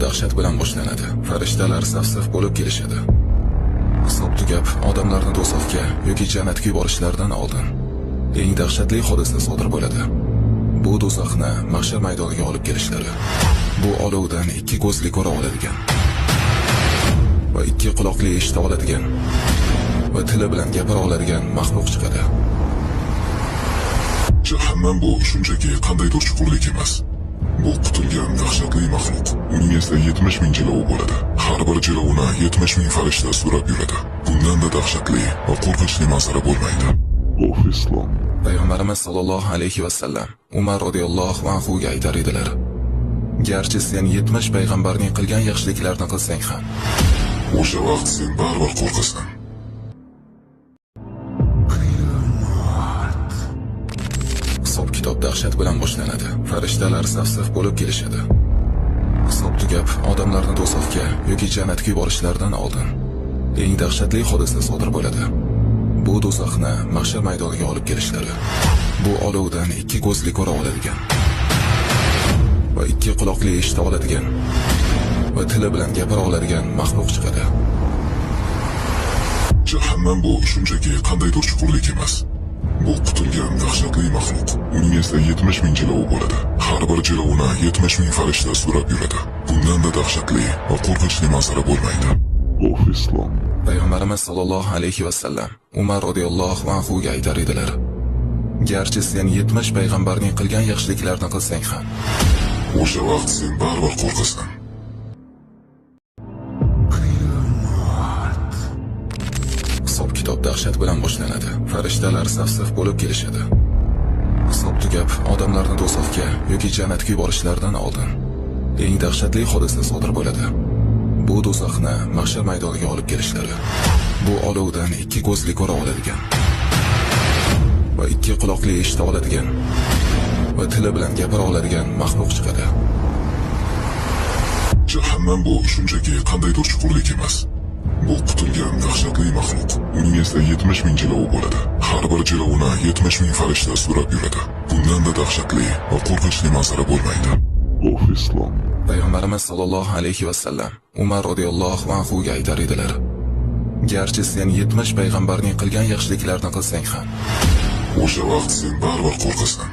dahshat bilan boshlanadi. Farishtalar saf-saf bo'lib kelishadi. Hisob tugab, odamlarni do'zaxga yoki jannatga yuborishlaridan oldin eng dahshatli hodisa sodir bo'ladi. Bu do'zaxni mahshar maydoniga olib kelishlari. Bu olovdan ikki ko'zli ko'ra oladigan va ikki quloqli eshita oladigan va tili bilan gapira oladigan maxluq chiqadi. Jahannam bu shunchaki qandaydir chuqurlik emas. Bu qutilgan dahshatli maxluq. Uning esa 70 ming jilovi bo'ladi. Har bir jilovini 70 ming farishta so'rab yuradi. Bundan da dahshatli va qo'rqinchli manzara bo'lmaydi. Oh islom. Payg'ambarimiz sollallohu alayhi va sallam Umar radhiyallohu anhu ga aytar edilar: garchi sen 70 payg'ambarning qilgan yaxshiliklarini qilsang ham, o'sha vaqt sen baribir qo'rqasan. Hisob kitob dahshat bilan boshlanadi. Farishtalar saf-saf bo'lib kelishadi. Hisob tugab, odamlarni do'zaxga yoki jannatga yuborishlaridan oldin eng dahshatli hodisa sodir bo'ladi. Bu do'zaxni mahshar maydoniga olib kelishlari. Bu olovdan ikki ko'zli ko'ra oladigan va ikki quloqli eshita oladigan va tili bilan gapira oladigan maxluq chiqadi. Jahannam bu shunchaki qandaydir chuqurlik emas. Bu qutilgan dahshatli maxluq. Uning esa 70 ming jilovi bo'ladi. Har bir jilovini 70 ming farishta so'rab yuradi. Bundan da dahshatli va qo'rqinchli manzara bo'lmaydi. Oh islom. Payg'ambarimiz sollallohu alayhi va sallam Umar radhiyallohu anhu ga aytar edilar: garchi sen 70 payg'ambarning qilgan yaxshiliklarini qilsang ham, o'sha vaqt sen baribir qo'rqasan. Hisob kitob dahshat bilan boshlanadi. Farishtalar saf-saf bo'lib kelishadi. Hisob tugab, odamlarni do'zaxga yoki jannatga yuborishlaridan oldin eng dahshatli hodisa sodir bo'ladi. Bu do'zaxni mahshar maydoniga olib kelishlari. Bu olovdan ikki ko'zli ko'ra oladigan va ikki quloqli eshita oladigan va tili bilan gapira oladigan maxluq chiqadi. Jahannam bu shunchaki qandaydir chuqurlik emas. Bu qutilgan dahshatli maxluq. Uning esa 70 ming jilovi bo'ladi. Har bir jilovini 70 ming farishta so'rab yuradi. Bundan da dahshatli va qo'rqinchli manzara bo'lmaydi. Oh islom. Payg'ambarimiz sollallohu alayhi va sallam Umar radhiyallohu anhu ga aytar edilar: garchi sen 70 payg'ambarning qilgan yaxshiliklarini qilsang ham, o'sha vaqt sen baribir qo'rqasan.